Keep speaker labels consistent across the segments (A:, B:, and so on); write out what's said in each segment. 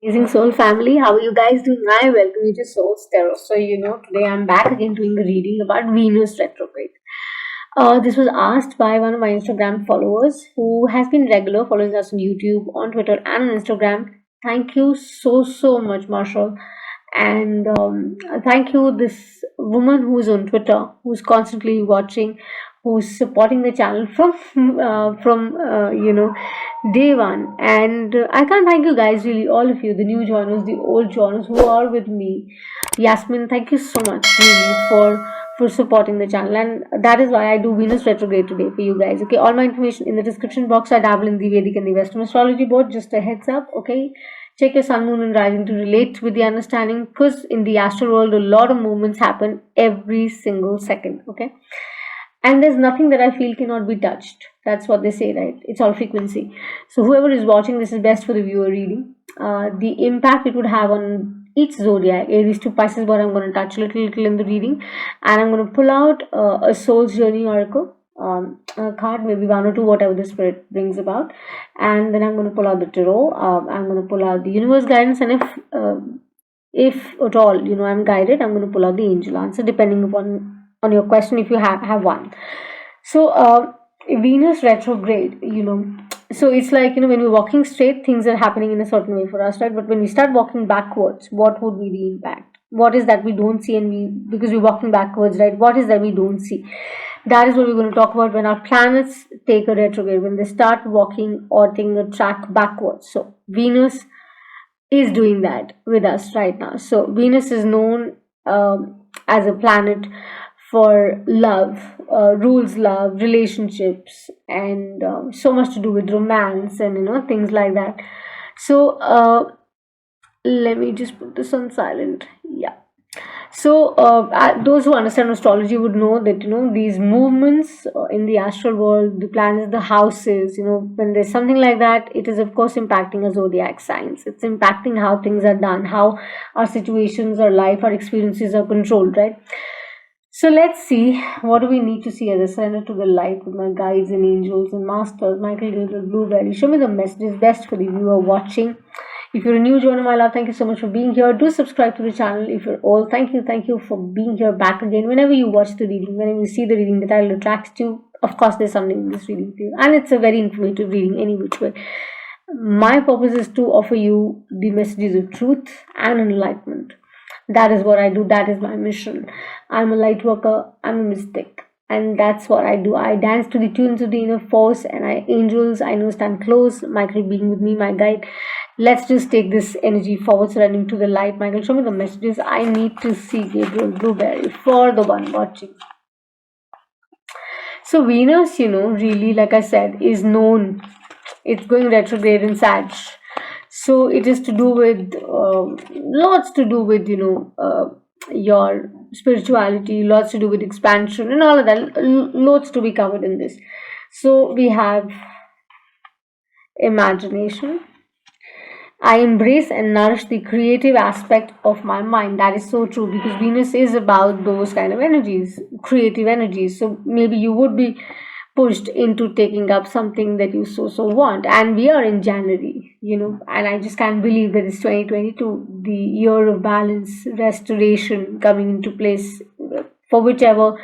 A: Amazing soul family, how are you guys doing? I welcome you to Soul's Tarot. So today I'm back again doing a reading about Venus retrograde. This was asked by one of my Instagram followers who has been regular following us on YouTube, on Twitter, and on Instagram. Thank you so much, Marshall, and thank you this woman who's on Twitter, who's constantly watching, who's supporting the channel from day one. And I can't thank you guys, really, all of you, the new joiners, the old joiners who are with me. Yasmin, thank you so much, really, for supporting the channel, and that is why I do Venus retrograde today for you guys. Okay, all my information in the description box. I dabble in the Vedic and the Western astrology board, just a heads up. Okay, check your sun, moon, and rising to relate with the understanding, because in the astral world a lot of movements happen every single second. Okay, and there's nothing that I feel cannot be touched. That's what they say, right? It's all frequency. So whoever is watching this is best for the viewer reading. The impact it would have on each zodiac, Aries to Pisces, what I'm going to touch a little in the reading, and I'm going to pull out a soul's journey oracle a card, maybe one or two, whatever the spirit brings about, and then I'm going to pull out the tarot. I'm going to pull out the universe guidance, and if at all I'm guided, I'm going to pull out the angel answer depending upon on your question, if you have one. So Venus retrograde, so it's like, when we're walking straight, things are happening in a certain way for us, right? But when we start walking backwards, what would be the impact? What is that we don't see? And because we're walking backwards, right? What is that we don't see? That is what we're going to talk about when our planets take a retrograde, when they start walking or taking a track backwards. So Venus is doing that with us right now. So Venus is known as a planet for love, rules love, relationships, and so much to do with romance and things like that. So let me just put this on silent. Yeah. So those who understand astrology would know that these movements in the astral world, the planets, the houses, when there's something like that, it is of course impacting our zodiac signs. It's impacting how things are done, how our situations, our life, our experiences are controlled, right? So let's see, what do we need to see as I surrender to the light with my guides and angels and masters, Michael, Gabriel, Blueberry. Show me the messages best for the viewer watching. If you're a new joiner, my love, thank you so much for being here. Do subscribe to the channel. If you're old, thank you for being here back again. Whenever you watch the reading, whenever you see the reading, the title attracts you. Of course, there's something in this reading for you. And it's a very informative reading any which way. My purpose is to offer you the messages of truth and enlightenment. That is what I do. That is my mission. I'm a light worker. I'm a mystic. And that's what I do. I dance to the tunes of the inner force, and angels, I know, stand close. Michael being with me, my guide. Let's just take this energy forward, surrendering to the light. Michael, show me the messages I need to see. Gabriel, Blueberry, for the one watching. So Venus, really, like I said, is known. It's going retrograde in Sag. So it is to do with lots to do with your spirituality, lots to do with expansion and all of that. Lots to be covered in this. So we have imagination. I embrace and nourish the creative aspect of my mind. That is so true, because Venus is about those kind of energies, creative energies. So maybe you would be pushed into taking up something that you so want. And we are in January, and I just can't believe that it's 2022, the year of balance, restoration coming into place for whichever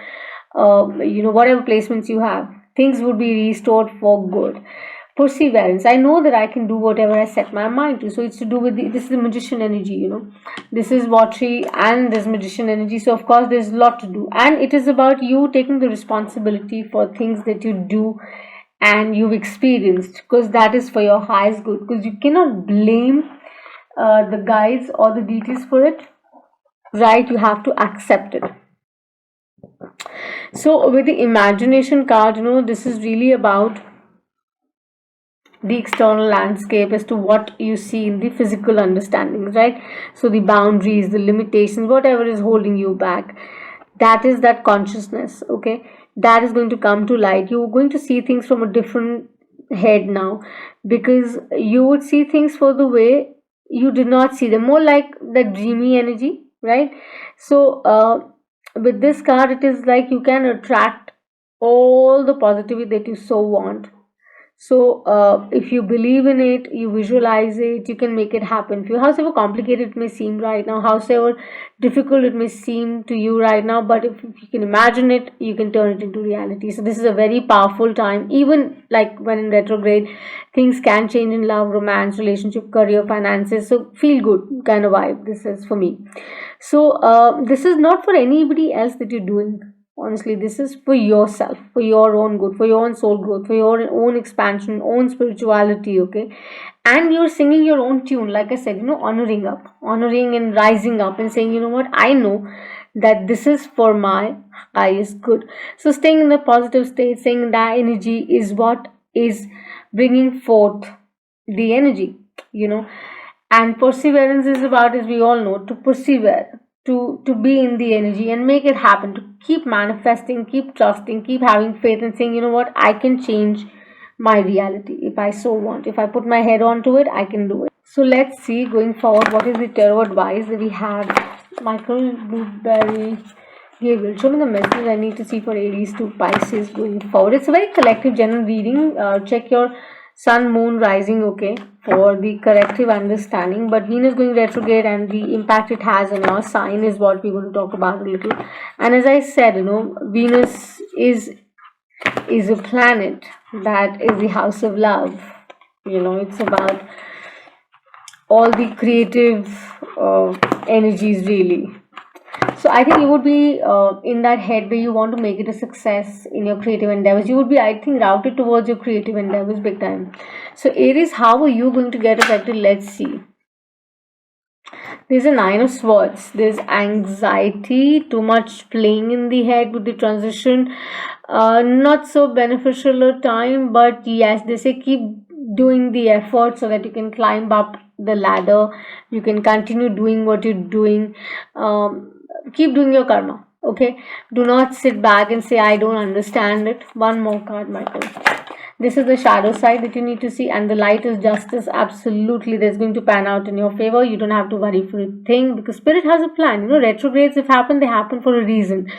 A: whatever placements you have. Things would be restored for good. Perseverance. I know that I can do whatever I set my mind to. So it's to do with this is the magician energy, This is watery and this magician energy. So of course there's a lot to do. And it is about you taking the responsibility for things that you do and you've experienced, because that is for your highest good. Because you cannot blame the guides or the deities for it, right? You have to accept it. So with the imagination card, this is really about the external landscape as to what you see in the physical understandings, right? So the boundaries, the limitations, whatever is holding you back, that is that consciousness, okay? That is going to come to light. You're going to see things from a different head now, because you would see things for the way you did not see them, more like the dreamy energy, right? So with this card, it is like you can attract all the positivity that you so want. So if you believe in it, you visualize it, you can make it happen for you. However complicated it may seem right now, however difficult it may seem to you right now, but if you can imagine it, you can turn it into reality. So this is a very powerful time. Even like when in retrograde, things can change in love, romance, relationship, career, finances. So feel good kind of vibe. This is for me. So this is not for anybody else that you're doing. Honestly, this is for yourself, for your own good, for your own soul growth, for your own expansion, own spirituality, okay? And you're singing your own tune, like I said, honoring up, honoring and rising up and saying, you know what, I know that this is for my highest good. So staying in the positive state, staying in that energy is what is bringing forth the energy, and perseverance is about, as we all know, to persevere, to be in the energy and make it happen, to keep manifesting, keep trusting, keep having faith and saying, you know what, I can change my reality if I so want. If I put my head onto it, I can do it. So let's see going forward what is the tarot advice that we have. Michael Blueberry Gabriel, show me the message I need to see for Aries to Pisces going forward. It's a very collective general reading. Check your sun, moon, rising, okay, for the corrective understanding. But Venus going retrograde and the impact it has on your sign is what we're going to talk about a little. And as I said, Venus is a planet that is the house of love. It's about all the creative energies, really. So I think you would be in that head where you want to make it a success in your creative endeavors. You would be, I think, routed towards your creative endeavors big time. So Aries, how are you going to get affected? Let's see. There's a 9 of Swords. There's anxiety, too much playing in the head with the transition. Not so beneficial a time, but yes, they say keep doing the effort so that you can climb up the ladder. You can continue doing what you're doing. Keep doing your karma, okay? Do not sit back and say, I don't understand it. One more card, Michael. This is the shadow side that you need to see, and the light is justice. Absolutely, that's going to pan out in your favor. You don't have to worry for a thing because Spirit has a plan. Retrogrades, if happen, they happen for a reason.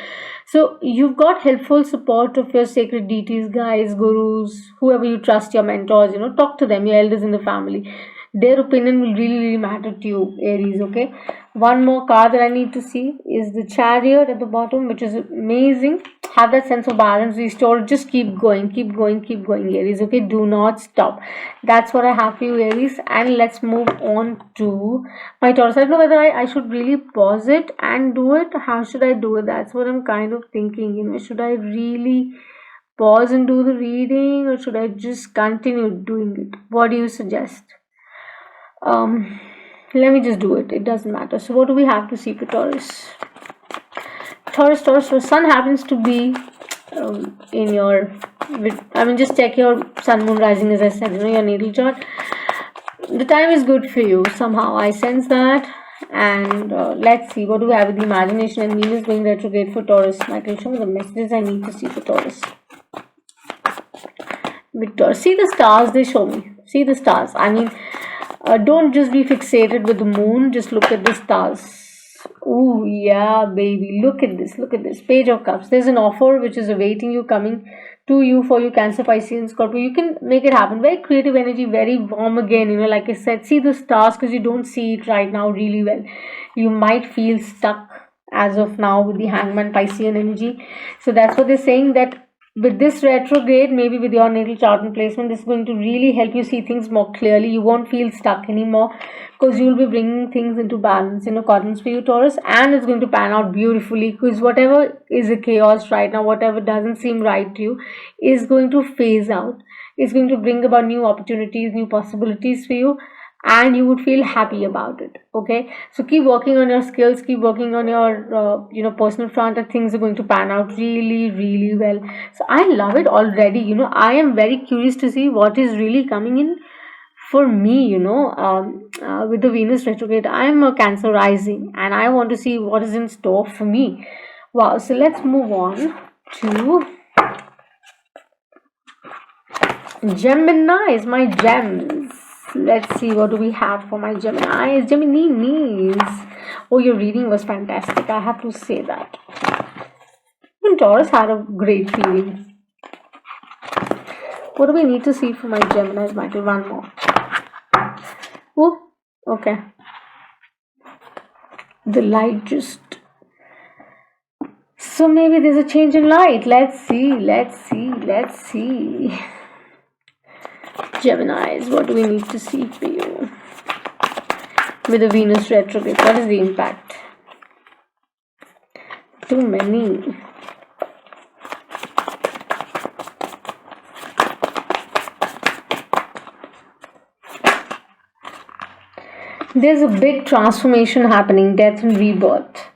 A: So you've got helpful support of your sacred deities, guides, gurus, whoever you trust, your mentors. Talk to them, your elders in the family. Their opinion will really, really matter to you, Aries, okay? One more card that I need to see is the Chariot at the bottom, which is amazing. Have that sense of balance restored. Just keep going, keep going, keep going, Aries, okay? Do not stop. That's what I have for you, Aries. And let's move on to my Taurus. I don't know whether I should really pause it and do it. How should I do it? That's what I'm kind of thinking. Should I really pause and do the reading, or should I just continue doing it? What do you suggest? Let me just do it. It doesn't matter. So what do we have to see for Taurus? Taurus, your sun happens to be in your, just check your sun, moon, rising, as I said, your natal chart. The time is good for you. Somehow I sense that. And let's see, what do we have with the imagination and Venus going retrograde for Taurus? Michael, show me the messages I need to see for Taurus. Victor, see the stars they show me. See the stars. Don't just be fixated with the moon. Just look at the stars. Oh yeah, baby. Look at this. Look at this. Page of Cups. There's an offer which is awaiting you, coming to you for you, Cancer, Pisces, and Scorpio. You can make it happen. Very creative energy. Very warm again. Like I said, see the stars because you don't see it right now really well. You might feel stuck as of now with the Hangman, Piscean energy. So that's what they're saying, that with this retrograde, maybe with your natal chart and placement, this is going to really help you see things more clearly. You won't feel stuck anymore because you'll be bringing things into balance in accordance for you, Taurus, and it's going to pan out beautifully because whatever is a chaos right now, whatever doesn't seem right to you, is going to phase out. It's going to bring about new opportunities, new possibilities for you, and you would feel happy about it, okay? So keep working on your skills, keep working on your personal front, and things are going to pan out really, really well. So I love it already. I am very curious to see what is really coming in for me, with the Venus retrograde. I am a Cancer rising and I want to see what is in store for me. Wow. So let's move on to Gemini, is my gems. Let's see, what do we have for my Gemini? Geminis. Oh, your reading was fantastic. I have to say that. And Taurus had a great feeling. What do we need to see for my Geminis, Michael? One more. Oh, okay. The light just... So maybe there's a change in light. Let's see. Geminis, what do we need to see for you? With the Venus retrograde, what is the impact? Too many. There's a big transformation happening, death and rebirth,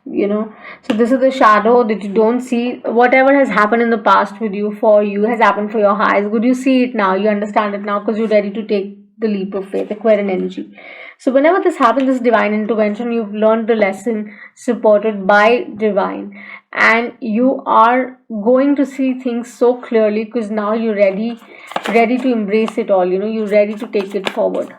A: So this is the shadow that you don't see. Whatever has happened in the past with you, for you, has happened for your highest good. You see it now, you understand it now because you're ready to take the leap of faith, Aquarian energy. So whenever this happens, this divine intervention, you've learned the lesson supported by divine. And you are going to see things so clearly because now you're ready to embrace it all, you're ready to take it forward.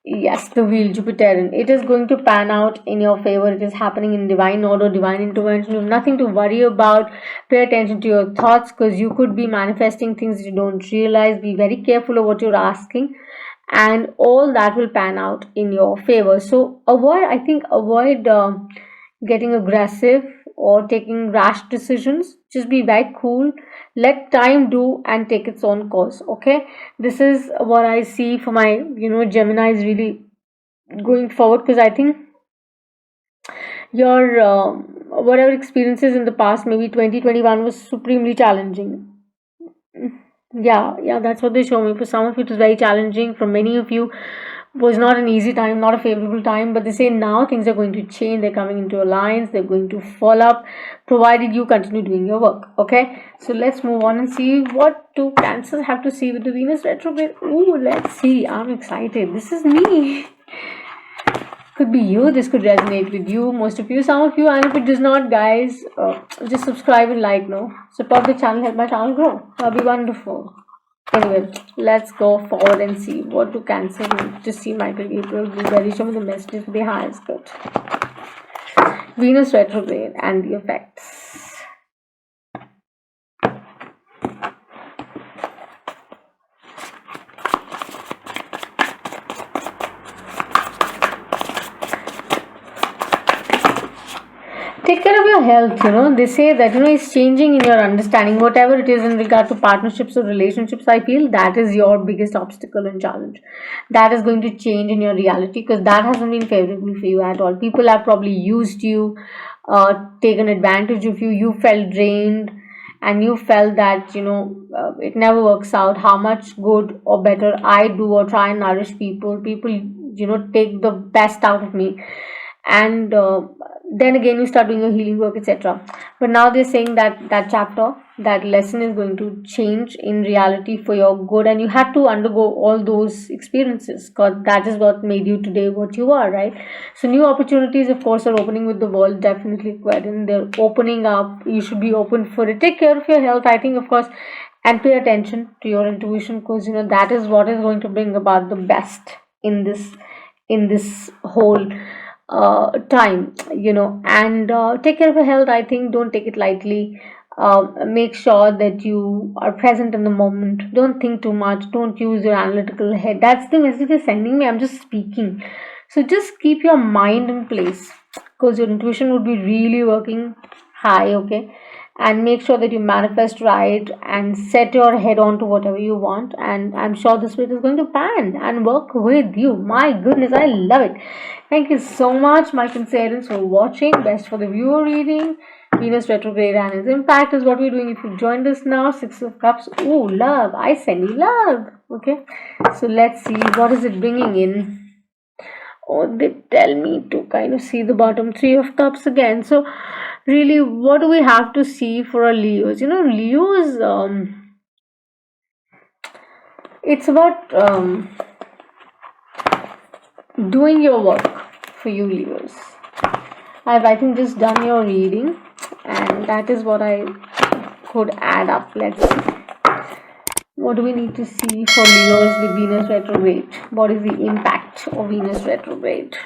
A: Yes, the wheel, Jupiterian. It is going to pan out in your favor. It is happening in divine order, divine intervention. You have nothing to worry about. Pay attention to your thoughts because you could be manifesting things that you don't realize. Be very careful of what you're asking, and all that will pan out in your favor. So avoid getting aggressive or taking rash decisions. Just be very cool. Let time do and take its own course. Okay, this is what I see for my Gemini is really going forward, because I think your whatever experiences in the past, maybe 2021 was supremely challenging. Yeah, that's what they show me. For some of you it was very challenging. For many of you was not an easy time, not a favorable time, but they say now things are going to change. They're coming into alliance, they're going to fall up, provided you continue doing your work. Okay, so let's move on and see what do Cancers have to see with the Venus retrograde. Ooh, let's see. I'm excited. This is me. Could be you. This could resonate with you, most of you, some of you, and if it does not, guys, just subscribe and support the channel, help my channel grow. That'll be wonderful. Anyway, let's go forward and see what do Cancer need to see Michael Gabriel Blueberry. Show me the messages for the highest good. Venus retrograde and the effects. Take care of your health, they say that, it's changing in your understanding, whatever it is in regard to partnerships or relationships. I feel that is your biggest obstacle and challenge. That is going to change in your reality because that hasn't been favorable for you at all. People have probably used you, taken advantage of you. You felt drained and you felt that, it never works out. How much good or better I do or try and nourish people, take the best out of me. And then again you start doing your healing work, etc. But now they're saying that chapter, that lesson is going to change in reality for your good, and you had to undergo all those experiences because that is what made you today what you are, right? So new opportunities, of course, are opening with the world, definitely, and they're opening up. You should be open for it. Take care of your health, I think, of course, and pay attention to your intuition because that is what is going to bring about the best in this whole time, and take care of your health. I think don't take it lightly. Make sure that you are present in the moment. Don't think too much. Don't use your analytical head. That's the message they're sending me. I'm just speaking. So just keep your mind in place because your intuition would be really working high, okay? And make sure that you manifest right and set your head on to whatever you want. And I'm sure this way is going to pan and work with you. My goodness, I love it. Thank you so much, my Cancerians, for watching. Best for the viewer reading. Venus retrograde and its impact is what we're doing. If you joined us now, 6 of Cups. Oh, love. I send you love. Okay. So let's see. What is it bringing in? Oh, they tell me to kind of see the bottom 3 of Cups again. So really, what do we have to see for our Leos? Leos, it's about doing your work for you, Leos. I've, I think, just done your reading, and that is what I could add up. Let's see. What do we need to see for Leos with Venus retrograde? What is the impact of Venus retrograde?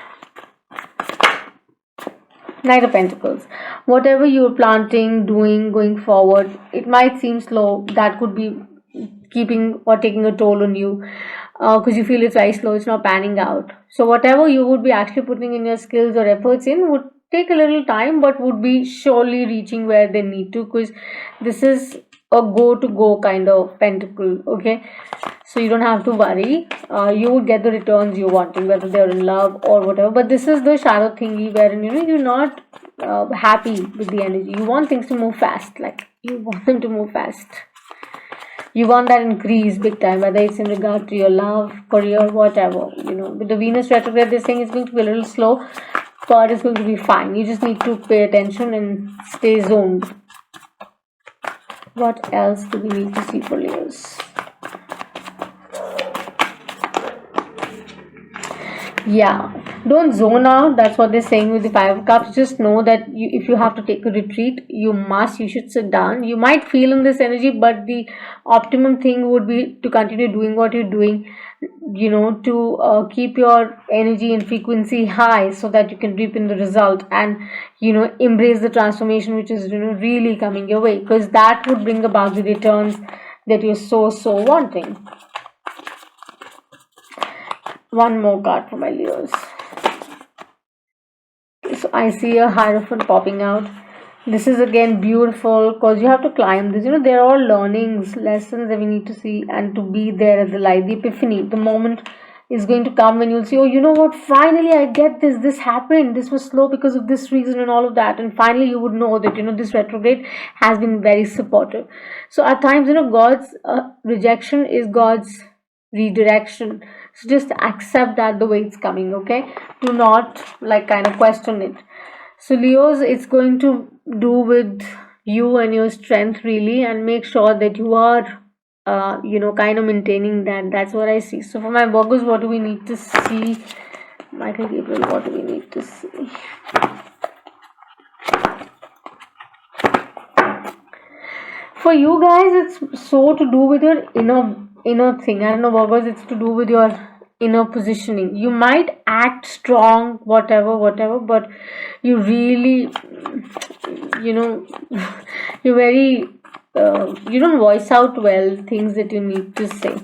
A: Knight of Pentacles. Whatever you're planting, doing, going forward, it might seem slow. That could be keeping or taking a toll on you, because you feel it's very slow, it's not panning out. So whatever you would be actually putting in your skills or efforts in would take a little time, but would be surely reaching where they need to, because this is a go kind of pentacle. Okay, so you don't have to worry. You would get the returns you're wanting, whether they're in love or whatever. But this is the shadow thingy wherein you're not happy with the energy. You want things to move fast, like you want them to move fast. You want that increase big time, whether it's in regard to your love, career, whatever. With the Venus retrograde, they're saying it's going to be a little slow, but it's going to be fine. You just need to pay attention and stay zoned. What else do we need to see for Leos? Yeah, don't zone out. That's what they're saying with the Five of Cups. Just know that if you have to take a retreat, you should sit down. You might feel in this energy, but the optimum thing would be to continue doing what you're doing, to keep your energy and frequency high so that you can reap in the result, and embrace the transformation which is really coming your way, because that would bring about the returns that you're so wanting. One more card for my Leos. So I see a Hierophant popping out. This is again beautiful, because you have to climb this. There are all learnings, lessons that we need to see, and to be there at the light. The epiphany, the moment is going to come when you'll see, oh, you know what, finally I get this. This happened. This was slow because of this reason and all of that. And finally you would know that, this retrograde has been very supportive. So at times, God's rejection is God's redirection. So just accept that the way it's coming, okay? Do not kind of question it. So Leos, it's going to do with you and your strength really, and make sure that you are kind of maintaining that. That's what I see. So for my Virgos, what do we need to see? Michael Gabriel, what do we need to see? For you guys, it's so to do with your inner thing. I don't know, Virgos, it's to do with your inner positioning. You might act strong, whatever, but you really, you're very, you don't voice out well things that you need to say.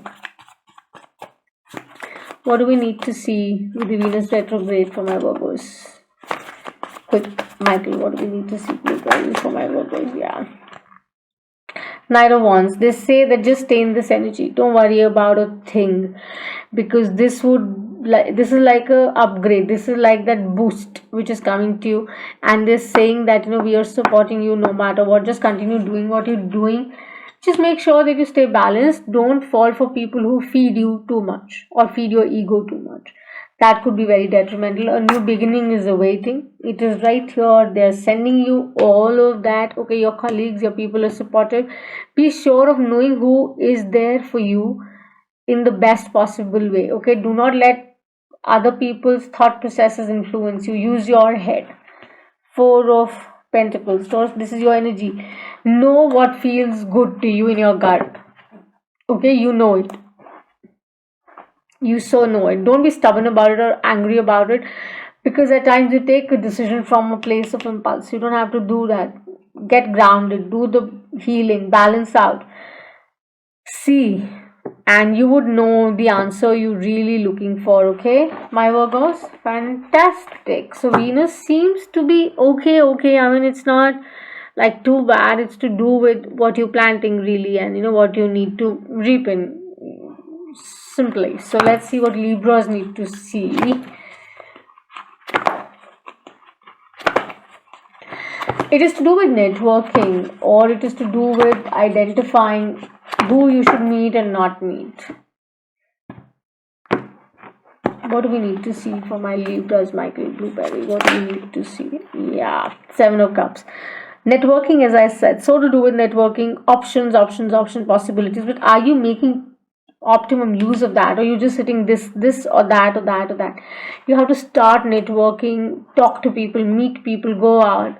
A: What do we need to see with the Venus retrograde for my Virgos? Quick, Michael, what do we need to see for my Virgos? Yeah. Knight of Wands. They say that just stay in this energy. Don't worry about a thing, because this is like a upgrade. This is like that boost which is coming to you, and they're saying that we are supporting you no matter what. Just continue doing what you're doing. Just make sure that you stay balanced. Don't fall for people who feed you too much or feed your ego too much. That could be very detrimental. A new beginning is awaiting. It is right here. They're sending you all of that. Okay, your colleagues, your people are supportive. Be sure of knowing who is there for you in the best possible way. Okay, do not let other people's thought processes influence you. Use your head. Four of Pentacles. Taurus, this is your energy. Know what feels good to you in your gut. Okay, you know it. You so know it. Don't be stubborn about it or angry about it, because at times you take a decision from a place of impulse. You don't have to do that. Get grounded. Do the healing. Balance out. See, and you would know the answer you're really looking for. Okay, my Virgos? Fantastic. So Venus seems to be okay. I mean, it's not like too bad. It's to do with what you're planting really, and what you need to reap in. Simply. So let's see what Libras need to see. It is to do with networking, or it is to do with identifying who you should meet and not meet. What do we need to see for my Libras, Michael Blueberry? What do we need to see? Yeah, Seven of Cups. Networking, as I said, so to do with networking, options, possibilities. But are you making optimum use of that, or you just sitting this or that? You have to start networking, talk to people, meet people, go out.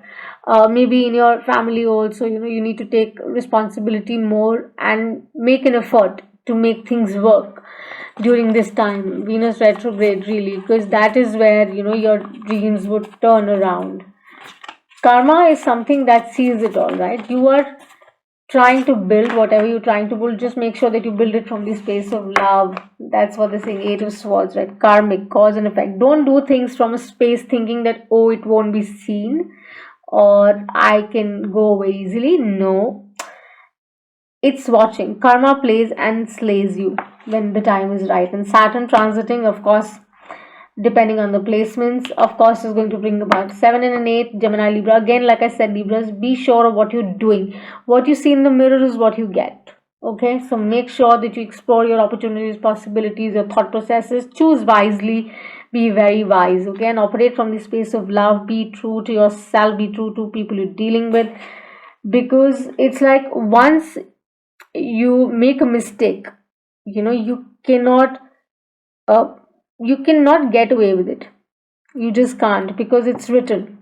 A: Maybe in your family also, you need to take responsibility more and make an effort to make things work during this time, Venus retrograde really, because that is where your dreams would turn around. Karma is something that sees it all, right? You are trying to build whatever you're trying to build, just make sure that you build it from the space of love. That's what the saying, Eight of Swords, right? Karmic, cause and effect. Don't do things from a space thinking that, oh, it won't be seen or I can go away easily. No, it's watching. Karma plays and slays you when the time is right. And Saturn transiting, of course, depending on the placements, of course, is going to bring about 7 and an 8, Gemini, Libra. Again, like I said, Libras, be sure of what you're doing. What you see in the mirror is what you get. Okay, so make sure that you explore your opportunities, possibilities, your thought processes. Choose wisely, be very wise. Okay, and operate from the space of love. Be true to yourself, be true to people you're dealing with, because it's like once you make a mistake, you cannot uh, get away with it. You just can't, because it's written.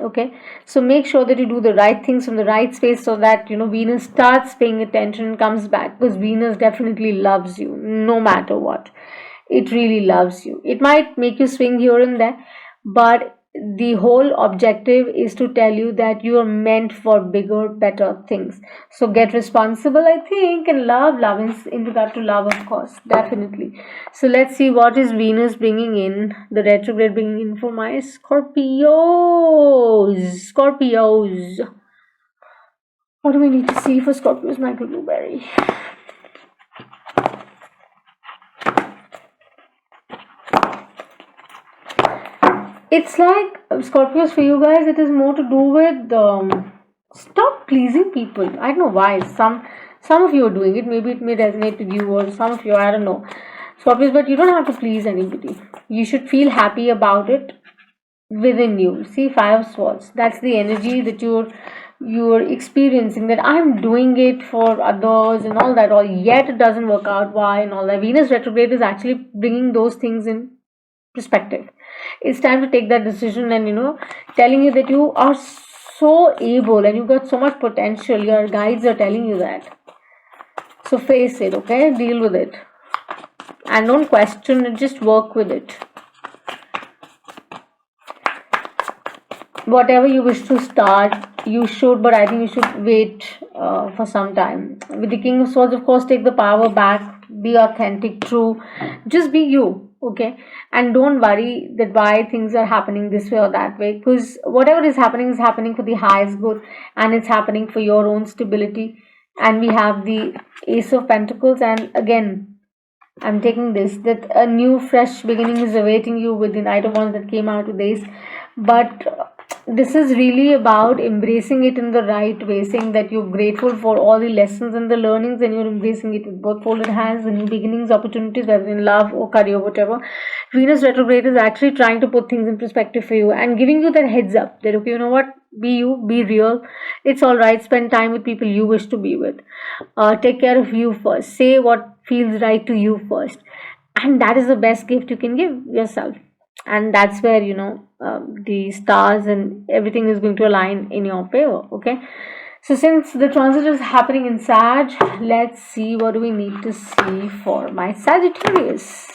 A: Okay, so make sure that you do the right things from the right space, so that Venus starts paying attention and comes back, because Venus definitely loves you no matter what. It really loves you. It might make you swing here and there, but the whole objective is to tell you that you are meant for bigger, better things. So get responsible, I think, and love is in regard to love, of course, definitely. So let's see what is Venus bringing in, the retrograde bringing in for my Scorpios. What do we need to see for Scorpios, Michael Blueberry? It's like Scorpios, for you guys, it is more to do with stop pleasing people. I don't know why. Some of you are doing it. Maybe it may resonate with you, or some of you, I don't know, Scorpios. But you don't have to please anybody. You should feel happy about it within you. See, Five of Swords. That's the energy that you're experiencing, that I'm doing it for others and all that, all yet it doesn't work out. Why and all that. Venus retrograde is actually bringing those things in perspective. It's time to take that decision, and telling you that you are so able and you got so much potential. Your guides are telling you that. So face it, okay? Deal with it. And don't question it, just work with it. Whatever you wish to start, you should, but I think you should wait for some time. With the King of Swords, of course, take the power back. Be authentic, true. Just be you. Okay, and don't worry that why things are happening this way or that way, because whatever is happening for the highest good, and it's happening for your own stability. And we have the Ace of Pentacles, and again, I'm taking this, that a new fresh beginning is awaiting you with the Knight of Wands that came out with this. But this is really about embracing it in the right way, saying that you're grateful for all the lessons and the learnings, and you're embracing it with both folded hands, the new beginnings, opportunities, whether in love or career, whatever. Venus retrograde is actually trying to put things in perspective for you and giving you that heads up that, okay, you know what, be you, be real. It's all right. Spend time with people you wish to be with. Take care of you first. Say what feels right to you first, and that is the best gift you can give yourself. And that's where the stars and everything is going to align in your favor. Okay, so since the transit is happening in Sag, let's see what do we need to see for my Sagittarius.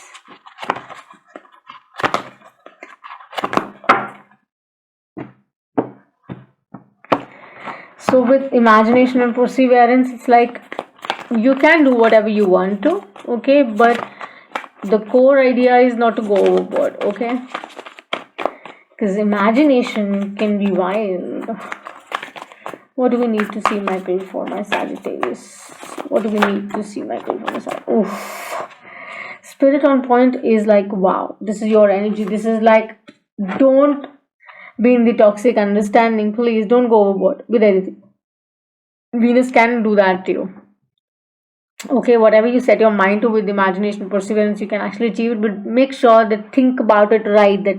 A: So with imagination and perseverance, it's like you can do whatever you want to, okay, but the core idea is not to go overboard, okay? Because imagination can be wild. What do we need to see, Michael, for my Sagittarius? What do we need to see, Michael, for my Sagittarius? Oof. Spirit on point is like, wow, this is your energy. This is like, don't be in the toxic understanding. Please don't go overboard with anything. Venus can do that to you. Okay, whatever you set your mind to with imagination, perseverance, you can actually achieve it, but make sure that think about it right, that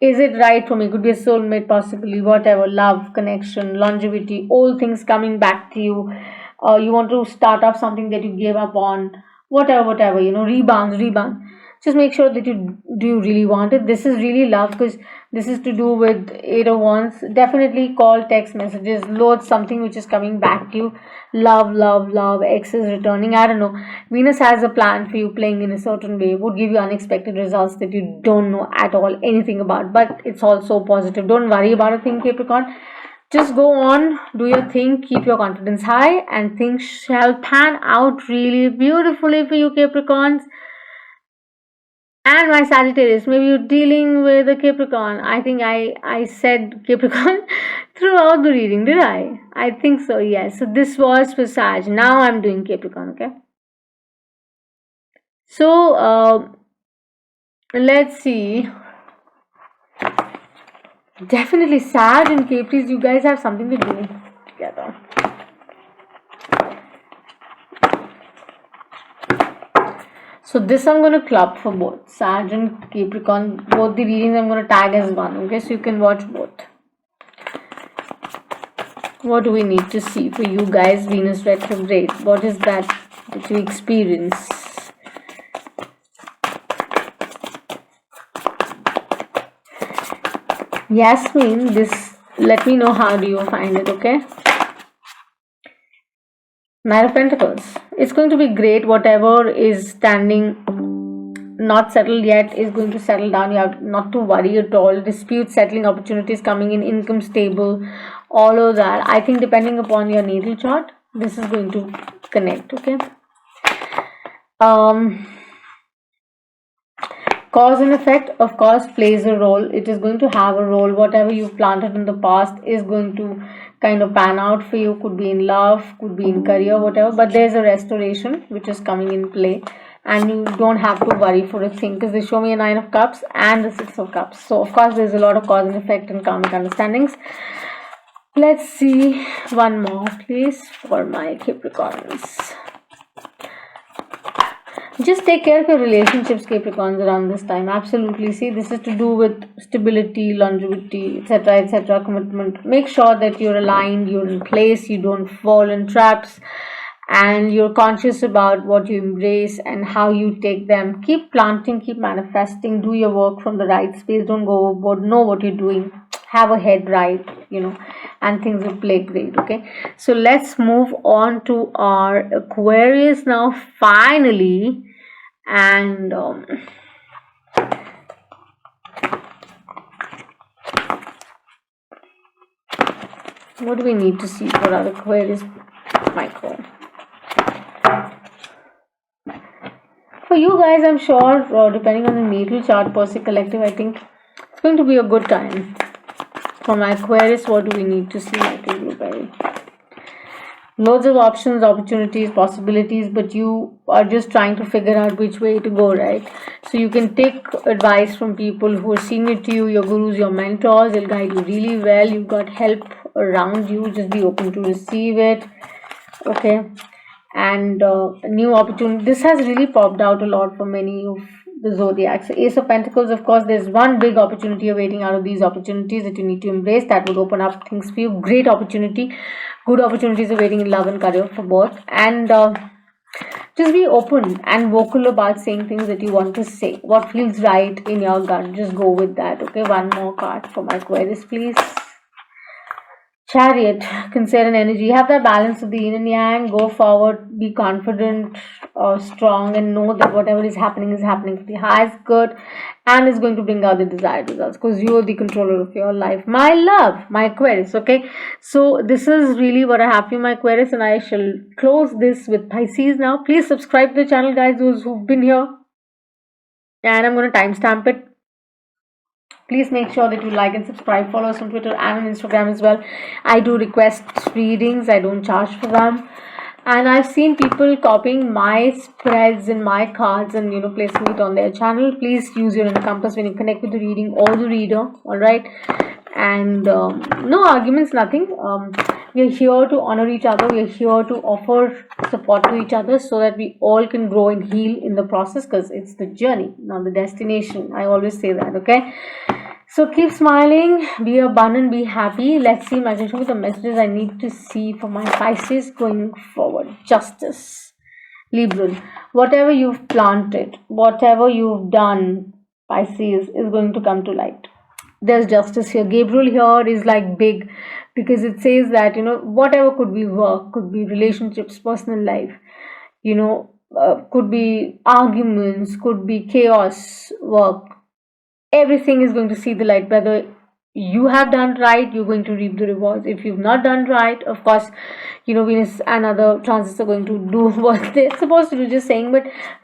A: is it right for me? Could be a soulmate, possibly, whatever, love, connection, longevity, all things coming back to you. You want to start off something that you gave up on, whatever, rebound. Just make sure that you really want it. This is really love, because this is to do with 8 of Wands. Definitely call, text messages, load something which is coming back to you. Love, X is returning. I don't know. Venus has a plan for you, playing in a certain way, would give you unexpected results that you don't know at all anything about, but it's also positive. Don't worry about a thing, Capricorn. Just go on, do your thing, keep your confidence high, and things shall pan out really beautifully for you, Capricorns. And my Sagittarius, maybe you're dealing with a Capricorn. I think I said Capricorn throughout the reading, did I? I think so, yes. So this was for Sag. Now I'm doing Capricorn, okay? So let's see. Definitely Sag and Capris, you guys have something to do together. So this I'm going to club for both Sag and Capricorn. Both the readings I'm going to tag as one. Okay, so you can watch both. What do we need to see for you guys? Venus retrograde. What is that you experience? Yasmin, this, let me know how do you find it, okay? Knight of Pentacles. It's going to be great. Whatever is standing not settled yet is going to settle down. You have not to worry at all. Dispute settling, opportunities coming in, income stable, all of that. I think depending upon your natal chart, this is going to connect, okay? Cause and effect, of course, plays a role. It is going to have a role. Whatever you've planted in the past is going to kind of pan out for you. Could be in love, could be in career, whatever. But there's a restoration which is coming in play. And you don't have to worry for a thing, because they show me a 9 of Cups and a 6 of Cups. So, of course, there's a lot of cause and effect and karmic understandings. Let's see one more, please, for my Capricorns. Just take care of your relationships, Capricorns, around this time. Absolutely. See, this is to do with stability, longevity, etc., commitment. Make sure that you're aligned, you're in place, you don't fall in traps, and you're conscious about what you embrace and how you take them. Keep planting, keep manifesting, do your work from the right space. Don't go overboard. Know what you're doing. Have a head right, and things will play great, okay? So let's move on to our Aquarius now, finally. And what do we need to see for our Aquarius Michael? For you guys, I'm sure, depending on the natal chart per se collective, I think it's going to be a good time. For my Aquarius, what do we need to see, Michael Blueberry? Loads of options, opportunities, possibilities, but you are just trying to figure out which way to go, right? So you can take advice from people who are senior to you, your gurus, your mentors. They'll guide you really well. You've got help around you. Just be open to receive it, okay? And a new opportunity. This has really popped out a lot for many of the zodiacs. So Ace of Pentacles, of course, there's one big opportunity awaiting out of these opportunities that you need to embrace. That would open up things for you. Great opportunity. Good opportunities awaiting in love and career for both. And just be open and vocal about saying things that you want to say. What feels right in your gut, just go with that, okay? One more card for my Aquarius, please. Chariot, consider an energy. Have that balance of the yin and yang. Go forward, be confident, strong, and know that whatever is happening for the highest good and is going to bring out the desired results, because you are the controller of your life. My love, my Aquarius, okay? So this is really what I have for you, my Aquarius, and I shall close this with Pisces now. Please subscribe to the channel, guys, those who've been here. And I'm going to timestamp it. Please make sure that you like and subscribe. Follow us on Twitter and on Instagram as well. I do request readings. I don't charge for them. And I've seen people copying my spreads and my cards and, placing it on their channel. Please use your inner compass when you connect with the reading or the reader. Alright? And no arguments, nothing. We're here to honor each other. We're here to offer support to each other so that we all can grow and heal in the process, because it's the journey, not the destination. I always say that, okay? So keep smiling, be abundant, be happy. Let's see, Imagine, show me the messages I need to see for my Pisces going forward. Justice. Libra. Whatever you've planted, whatever you've done, Pisces, is going to come to light. There's justice here. Gabriel here is like big, because it says that, whatever could be work, could be relationships, personal life, could be arguments, could be chaos, work. Everything is going to see the light, whether you have done right, you're going to reap the rewards. If you've not done right, of course, Venus and other transits are going to do what they're supposed to do, just saying. But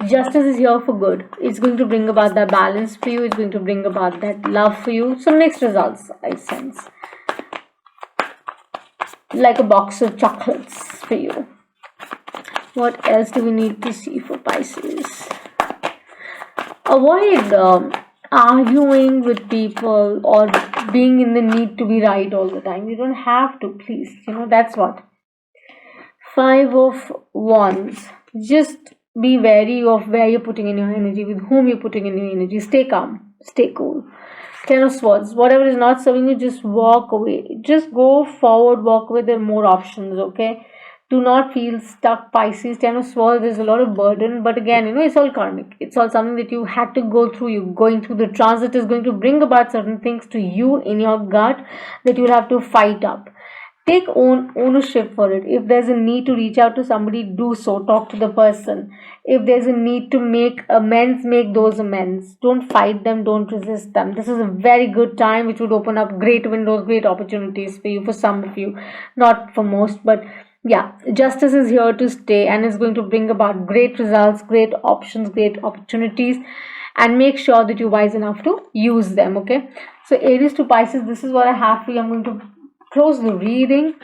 A: justice is here for good. It's going to bring about that balance for you. It's going to bring about that love for you. Some mixed results, I sense. Like a box of chocolates for you. What else do we need to see for Pisces? Avoid arguing with people or being in the need to be right all the time. You don't have to, please. That's what. 5 of Wands. Just be wary of where you're putting in your energy, with whom you're putting in your energy. Stay calm, stay cool. 10 of Swords. Whatever is not serving you, just walk away. Just go forward, walk away. There are more options, okay? Do not feel stuck, Pisces. 10 of Swords, there's a lot of burden. But again, it's all karmic. It's all something that you had to go through. You're going through. The transit is going to bring about certain things to you in your gut that you'll have to fight up. Take ownership for it. If there's a need to reach out to somebody, do so. Talk to the person. If there's a need to make amends, make those amends. Don't fight them. Don't resist them. This is a very good time which would open up great windows, great opportunities for you, for some of you. Not for most, but yeah, justice is here to stay and is going to bring about great results, great options, great opportunities. And make sure that you're wise enough to use them, okay? So Aries to Pisces, this is what I have for you. I'm going to close the reading.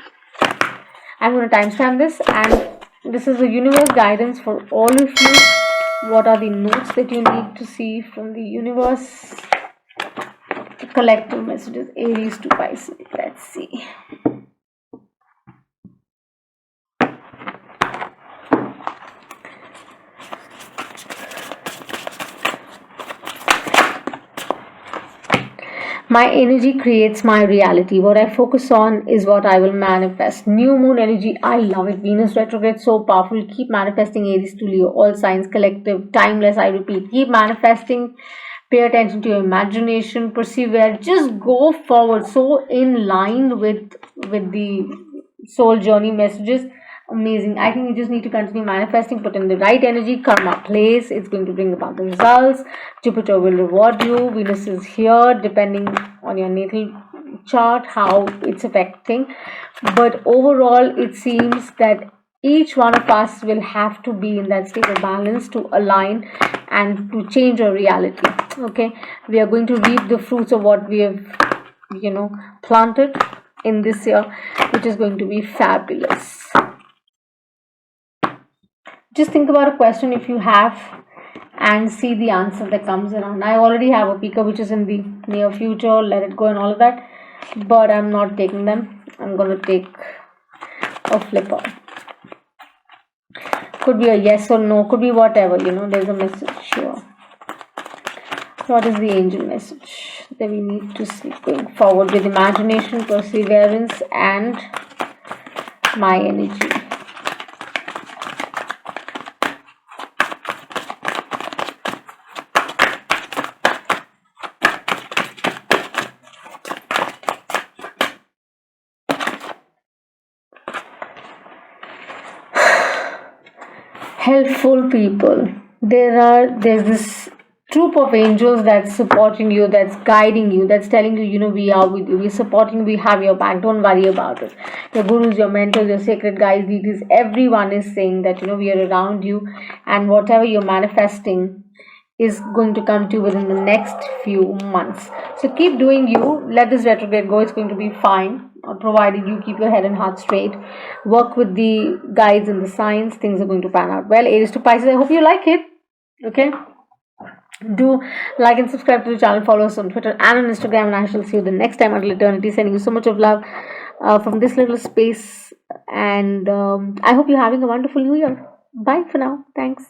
A: I'm going to timestamp this, and this is the universe guidance for all of you. What are the notes that you need to see from the universe? Collective messages, Aries to Pisces. Let's see. My energy creates my reality. What I focus on is what I will manifest. New moon energy, I love it. Venus retrograde, so powerful. Keep manifesting, Aries to Leo. All signs, collective, timeless, I repeat. Keep manifesting. Pay attention to your imagination. Persevere. Just go forward. So in line with the soul journey messages. Amazing. I think you just need to continue manifesting, put in the right energy. Karma plays. It's going to bring about the results. Jupiter will reward you. Venus is here, depending on your natal chart, how it's affecting. But overall, it seems that each one of us will have to be in that state of balance to align and to change our reality. Okay, we are going to reap the fruits of what we have, planted in this year, which is going to be fabulous. Just think about a question if you have and see the answer that comes around. I already have a picker which is in the near future, let it go and all of that, but I'm not taking them. I'm going to take a flipper. Could be a yes or no, could be whatever, there's a message here. What is the angel message that we need to see going forward with imagination, perseverance, and my energy? Helpful people. There's this troop of angels that's supporting you, that's guiding you, that's telling you, we are with you, we're supporting you, we have your back, don't worry about it. Your gurus, your mentors, your sacred guides, deities, everyone is saying that, we are around you, and whatever you're manifesting is going to come to you within the next few months. So keep doing you, let this retrograde go, it's going to be fine, provided you keep your head and heart straight. Work with the guides and the signs, things are going to pan out well. Aries to Pisces, I hope you like it. Okay, do like and subscribe to the channel, follow us on Twitter and on Instagram, and I shall see you the next time until eternity. Sending you so much of love from this little space, and I hope you're having a wonderful new year. Bye for now. Thanks.